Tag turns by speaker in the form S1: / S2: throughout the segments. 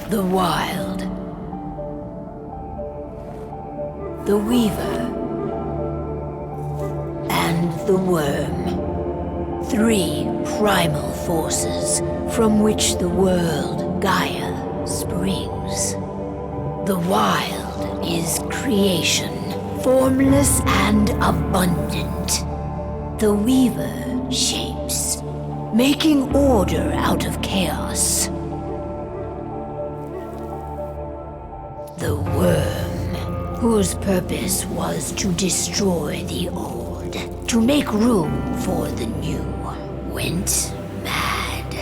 S1: The Wild. The Weaver. And the Wyrm. 3 primal forces from which the world, Gaia, springs. The Wild is creation, formless and abundant. The Weaver shapes, making order out of chaos. The Wyrm, whose purpose was to destroy the old, to make room for the new, went mad.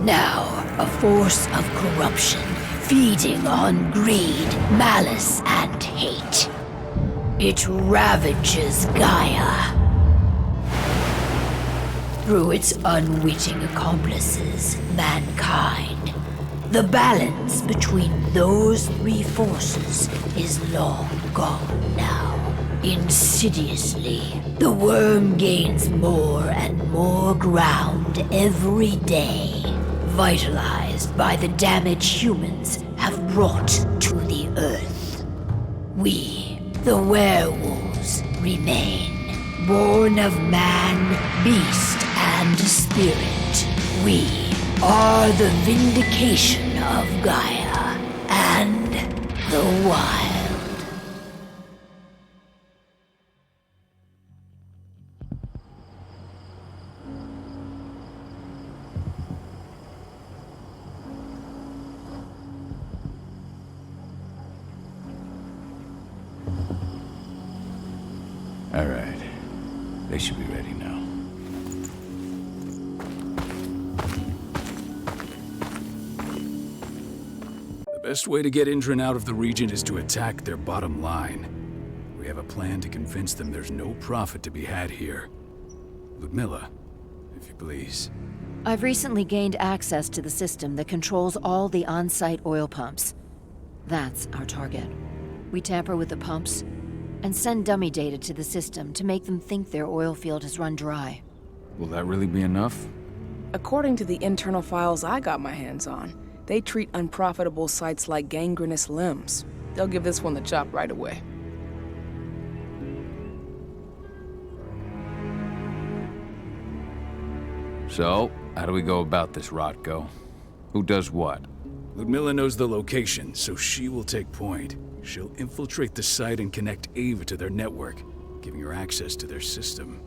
S1: Now, a force of corruption, feeding on greed, malice, and hate. It ravages Gaia. Through its unwitting accomplices, mankind. The balance between those 3 forces is long gone now. Insidiously, the Wyrm gains more and more ground every day, vitalized by the damage humans have brought to the Earth. We, the werewolves, remain, born of man, beast, and spirit. We are the vindication of Gaia and the Wild.
S2: All right. They should be ready now.
S3: The best way to get Endron out of the region is to attack their bottom line. We have a plan to convince them there's no profit to be had here. Ludmilla, if you please.
S4: I've recently gained access to the system that controls all the on-site oil pumps. That's our target. We tamper with the pumps and send dummy data to the system to make them think their oil field has run dry.
S2: Will that really be enough?
S5: According to the internal files I got my hands on, they treat unprofitable sites like gangrenous limbs. They'll give this one the chop right away.
S2: So, how do we go about this, Rotko? Who does what?
S3: Ludmilla knows the location, so she will take point. She'll infiltrate the site and connect Ava to their network, giving her access to their system.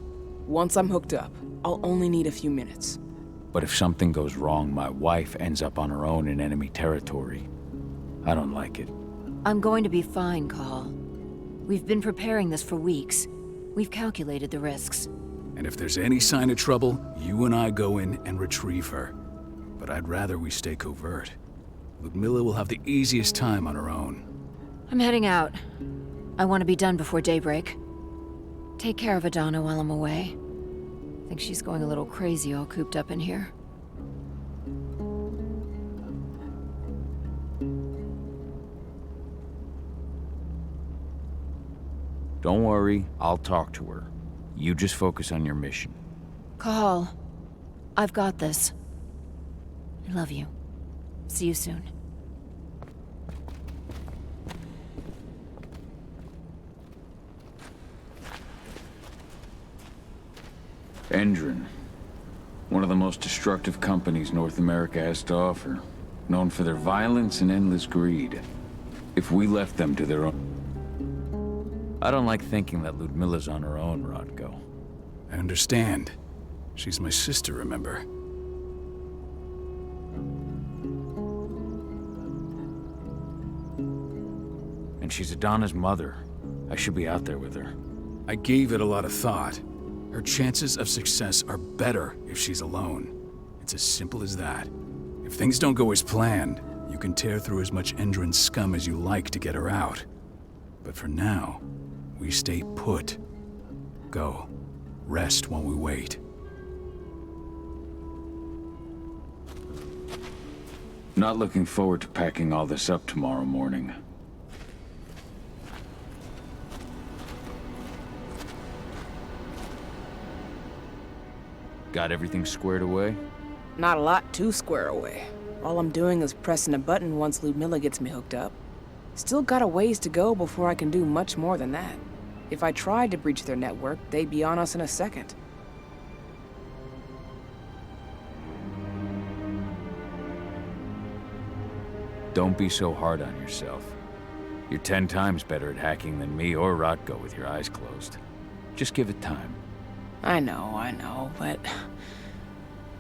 S5: Once I'm hooked up, I'll only need a few minutes.
S2: But if something goes wrong, my wife ends up on her own in enemy territory. I don't like it.
S4: I'm going to be fine, Cahal. We've been preparing this for weeks. We've calculated the risks.
S3: And if there's any sign of trouble, you and I go in and retrieve her. But I'd rather we stay covert. Ludmilla will have the easiest time on her own.
S4: I'm heading out. I want to be done before daybreak. Take care of Adana while I'm away. I think she's going a little crazy all cooped up in here.
S2: Don't worry, I'll talk to her. You just focus on your mission.
S4: Cahal, I've got this. I love you. See you soon.
S2: Endron. One of the most destructive companies North America has to offer. Known for their violence and endless greed. If we left them to their own... I don't like thinking that Ludmilla's on her own, Rotko.
S3: I understand. She's my sister, remember?
S2: And she's Adana's mother. I should be out there with her.
S3: I gave it a lot of thought. Her chances of success are better if she's alone. It's as simple as that. If things don't go as planned, you can tear through as much Endron scum as you like to get her out. But for now, we stay put. Go. Rest while we wait.
S2: Not looking forward to packing all this up tomorrow morning. Got everything squared away?
S5: Not a lot to square away. All I'm doing is pressing a button once Ludmilla gets me hooked up. Still got a ways to go before I can do much more than that. If I tried to breach their network, they'd be on us in a second.
S2: Don't be so hard on yourself. You're 10 times better at hacking than me or Rotko with your eyes closed. Just give it time.
S5: I know, but...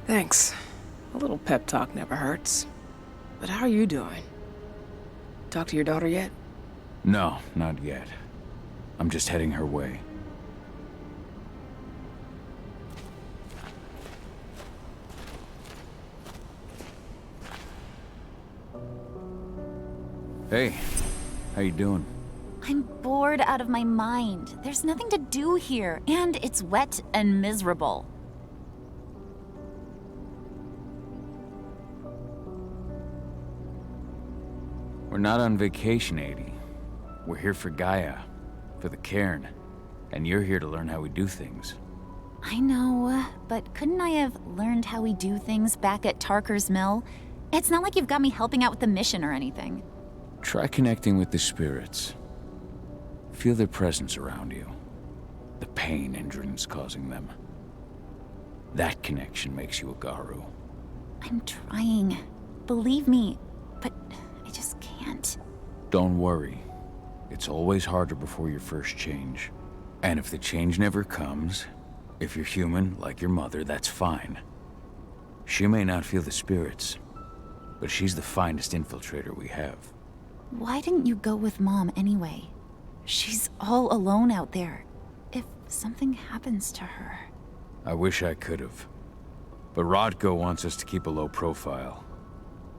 S5: Thanks. A little pep talk never hurts. But how are you doing? Talk to your daughter yet?
S2: No, not yet. I'm just heading her way. Hey, how you doing?
S6: I'm bored out of my mind. There's nothing to do here, and it's wet and miserable.
S2: We're not on vacation, 80. We're here for Gaia, for the cairn, and you're here to learn how we do things.
S6: I know, but couldn't I have learned how we do things back at Tarker's Mill? It's not like you've got me helping out with the mission or anything.
S2: Try connecting with the spirits. Feel their presence around you. The pain Endron's causing them. That connection makes you a Garou.
S6: I'm trying. Believe me, but I just can't.
S2: Don't worry. It's always harder before your first change. And if the change never comes, if you're human, like your mother, that's fine. She may not feel the spirits, but she's the finest infiltrator we have.
S6: Why didn't you go with Mom anyway? She's all alone out there. If something happens to her...
S2: I wish I could've. But Rodko wants us to keep a low profile.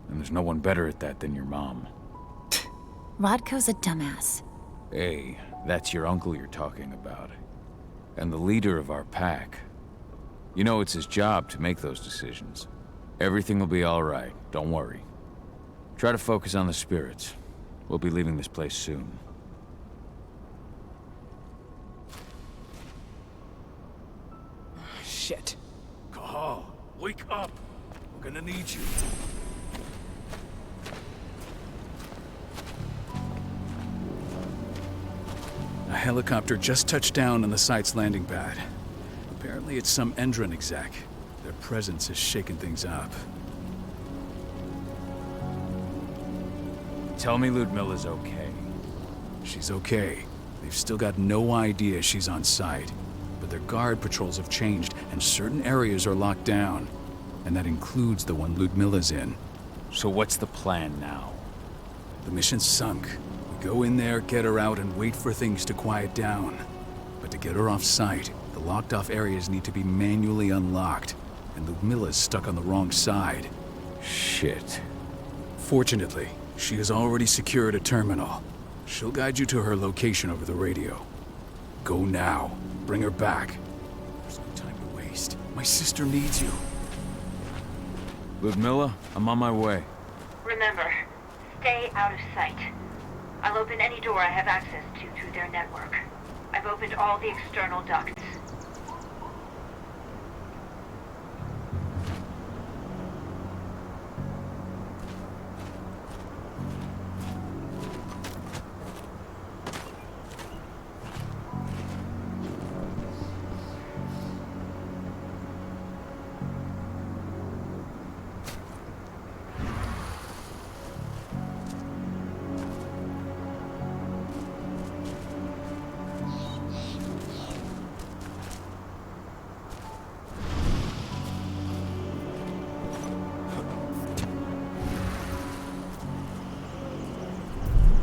S2: And there's no one better at that than your mom.
S6: Rodko's a dumbass.
S2: Hey, that's your uncle you're talking about. And the leader of our pack. You know it's his job to make those decisions. Everything will be all right, don't worry. Try to focus on the spirits. We'll be leaving this place soon.
S5: Shit.
S3: Cahal, wake up! We're gonna need you. A helicopter just touched down on the site's landing pad. Apparently it's some Endron exec. Their presence has shaken things up.
S2: Tell me Ludmilla's okay.
S3: She's okay. They've still got no idea she's on site. But their guard patrols have changed, and certain areas are locked down. And that includes the one Ludmilla's in.
S2: So what's the plan now?
S3: The mission's sunk. We go in there, get her out, and wait for things to quiet down. But to get her off site, the locked-off areas need to be manually unlocked. And Ludmilla's stuck on the wrong side.
S2: Shit.
S3: Fortunately, she has already secured a terminal. She'll guide you to her location over the radio. Go now. Bring her back. There's no time to waste. My sister needs you.
S2: Ludmilla, I'm on my way.
S1: Remember, stay out of sight. I'll open any door I have access to through their network. I've opened all the external ducts.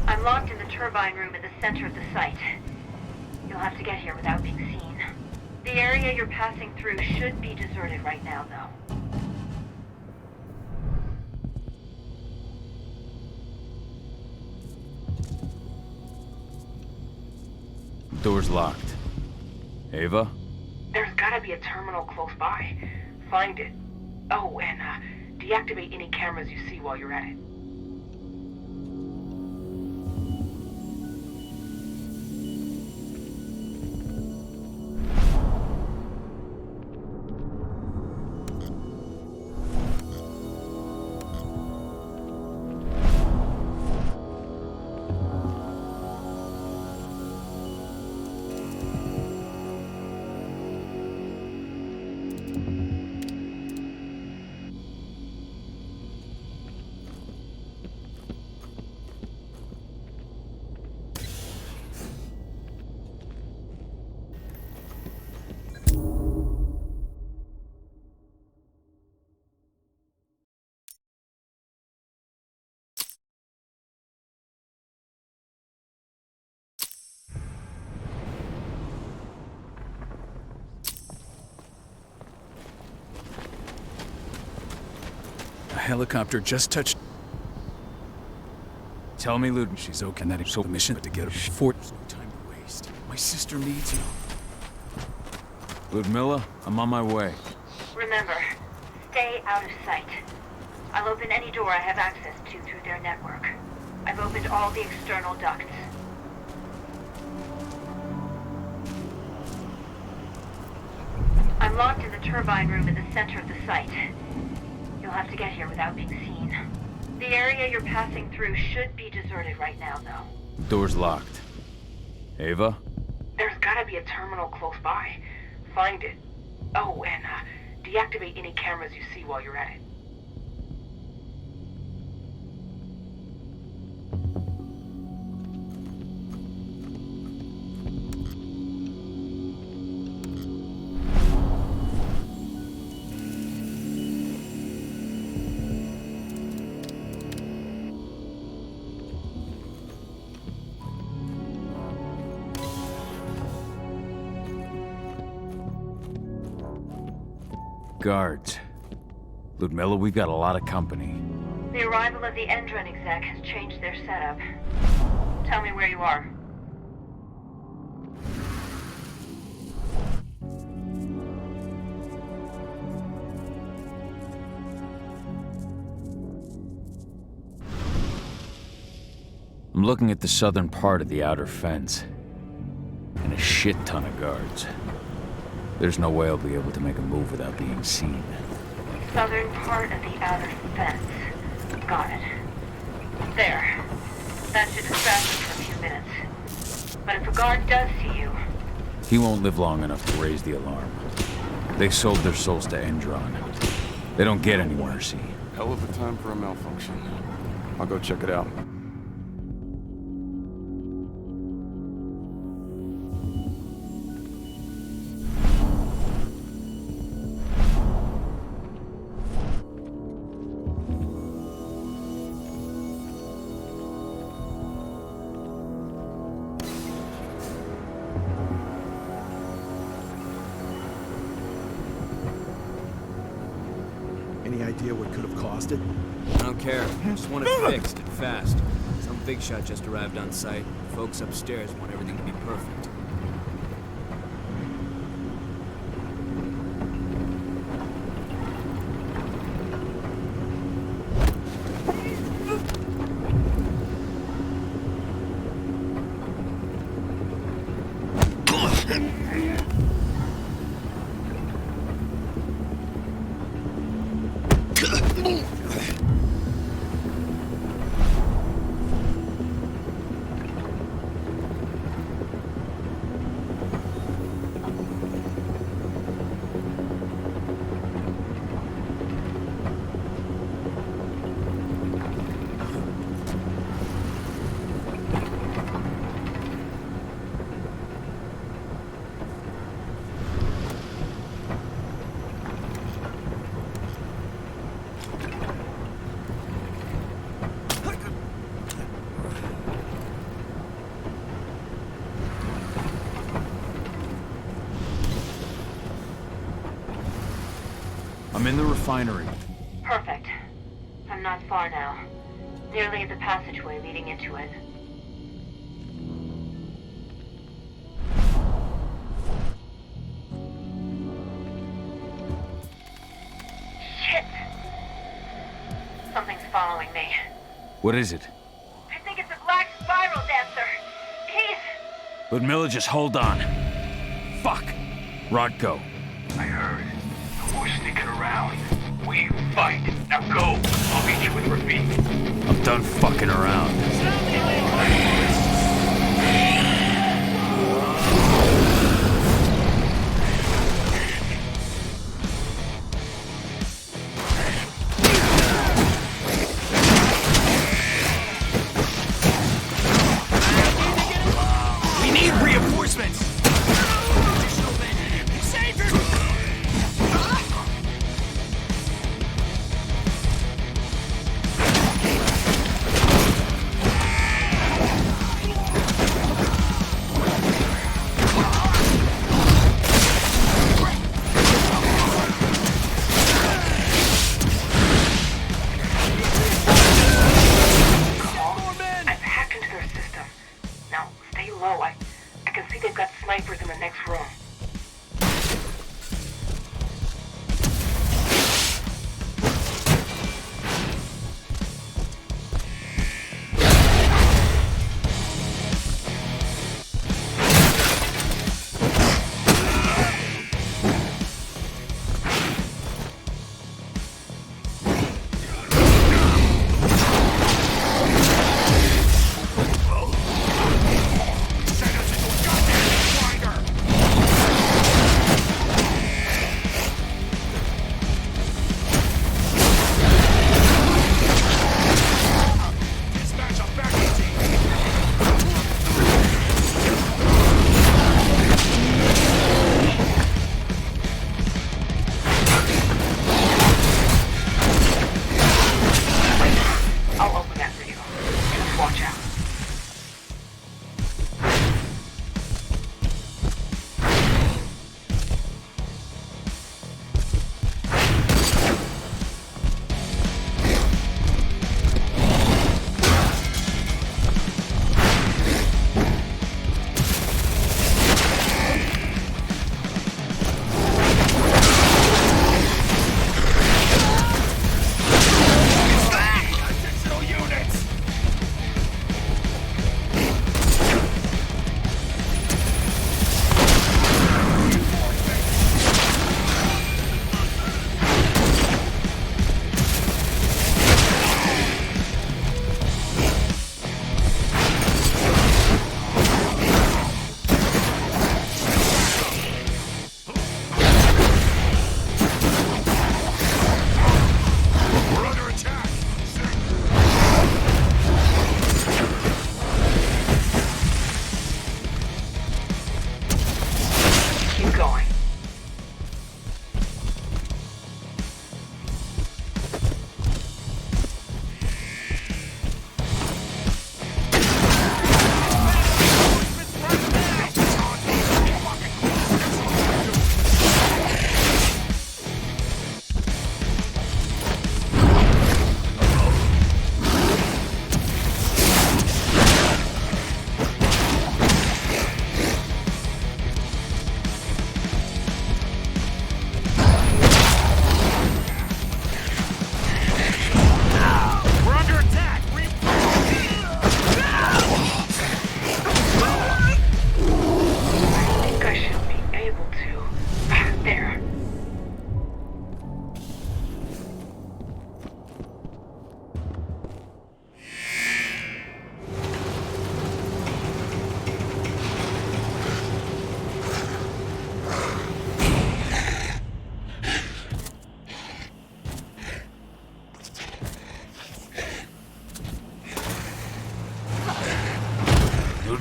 S1: I'm locked in the turbine room at the center of the site. You'll have to get here without being seen. The area you're passing through should be deserted right now, though.
S2: Door's locked. Ava?
S5: There's gotta be a terminal close by. Find it. Oh, and deactivate any cameras you see while you're at it.
S3: helicopter just touched...
S2: Tell me, Lud.
S3: She's okay. That so the mission to get her for no time to waste. My sister needs you.
S2: Ludmilla, I'm on my way.
S1: Remember, stay out of sight. I'll open any door I have access to through their network. I've opened all the external ducts. I'm locked in the turbine room in the center of the site. You'll have to get here without being seen. The area you're passing through should be deserted right now, though.
S2: Door's locked. Ava?
S7: There's gotta be a terminal close by. Find it. Oh, and deactivate any cameras you see while you're at it.
S2: Guards. Ludmilla, we've got a lot of company.
S1: The arrival of the Endron exec has changed their setup. Tell me where you are.
S2: I'm looking at the southern part of the outer fence. And a shit ton of guards. There's no way I'll be able to make a move without being seen.
S1: Southern part of the outer fence. Got it. There. That should distract you for a few minutes. But if a guard does see you...
S2: He won't live long enough to raise the alarm. They sold their souls to Endron. They don't get any mercy.
S8: Hell of a time for a malfunction. I'll go check it out.
S9: Any idea what could have caused it?
S10: I don't care. I just want it fixed and fast. Some big shot just arrived on site. Folks upstairs want everything to be perfect.
S2: I'm in the refinery.
S1: Perfect. I'm not far now. Nearly at the passageway leading into it. Shit! Something's following me.
S2: What is it?
S1: I think it's a black spiral dancer. He's...
S2: Ludmilla, just hold on. Fuck. Rodko.
S11: I heard. We're sneaking around. We fight. Now go. I'll meet you with Rafik.
S2: I'm done fucking around.
S10: We need reinforcements!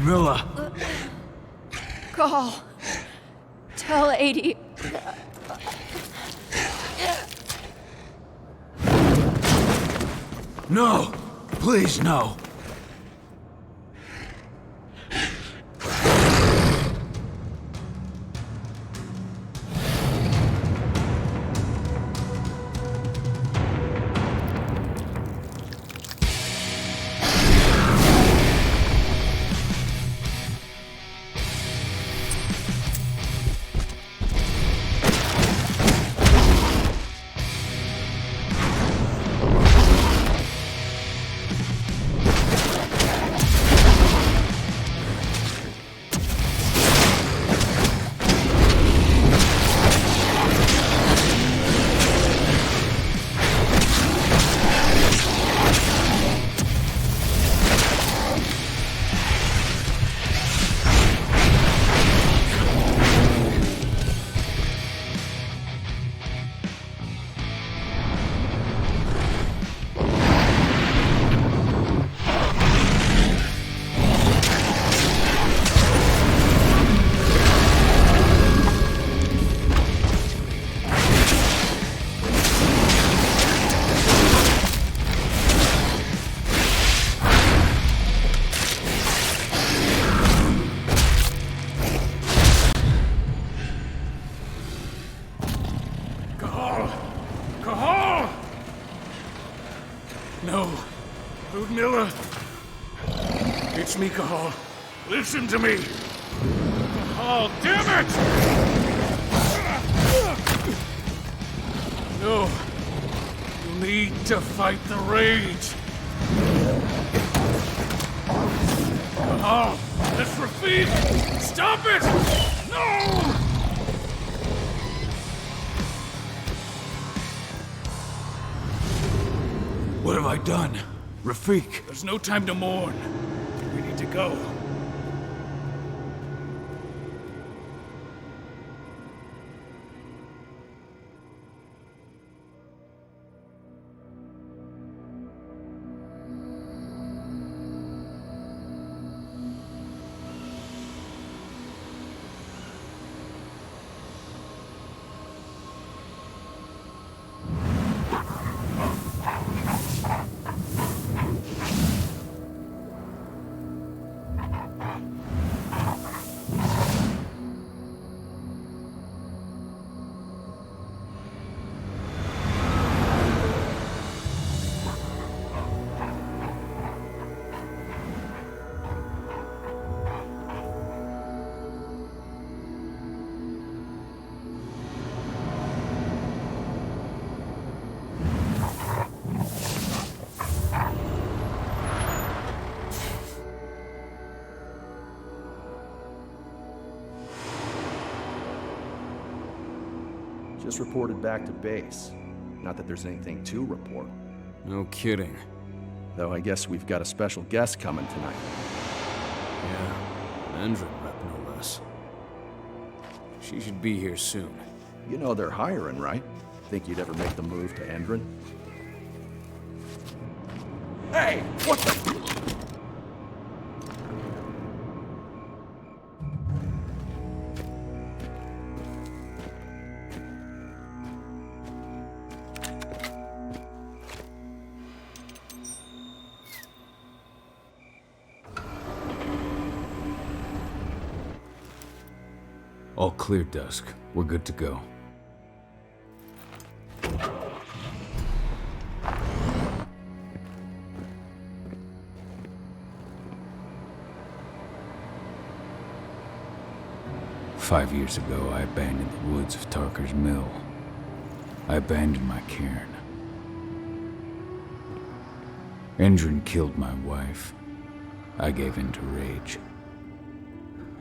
S3: Milla!
S4: Cahal. Tell 80.
S3: No! Please, no!
S9: Cahal! No. Ludmilla. It's me, Cahal. Listen to me. Cahal, damn it! No. You need to fight the rage. Cahal, that's Rafik! Stop it! No!
S3: What have I done? Rafik!
S9: There's no time to mourn. We need to go. Just reported back to base. Not that there's anything to report.
S10: No kidding.
S9: Though I guess we've got a special guest coming tonight.
S10: Yeah, an Endron rep, no less. She should be here soon.
S9: You know they're hiring, right? Think you'd ever make the move to Endron? Hey! What the...
S2: All clear, Dusk. We're good to go. Five years ago, I abandoned the woods of Tarker's Mill. I abandoned my cairn. Endron killed my wife. I gave in to rage.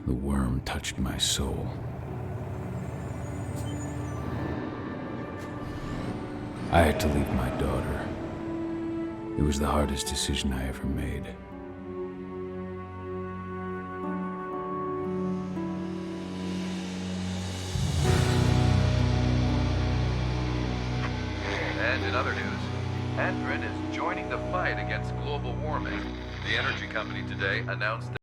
S2: The Wyrm touched my soul. I had to leave my daughter. It was the hardest decision I ever made.
S12: And in other news, Endron is joining the fight against global warming. The energy company today announced that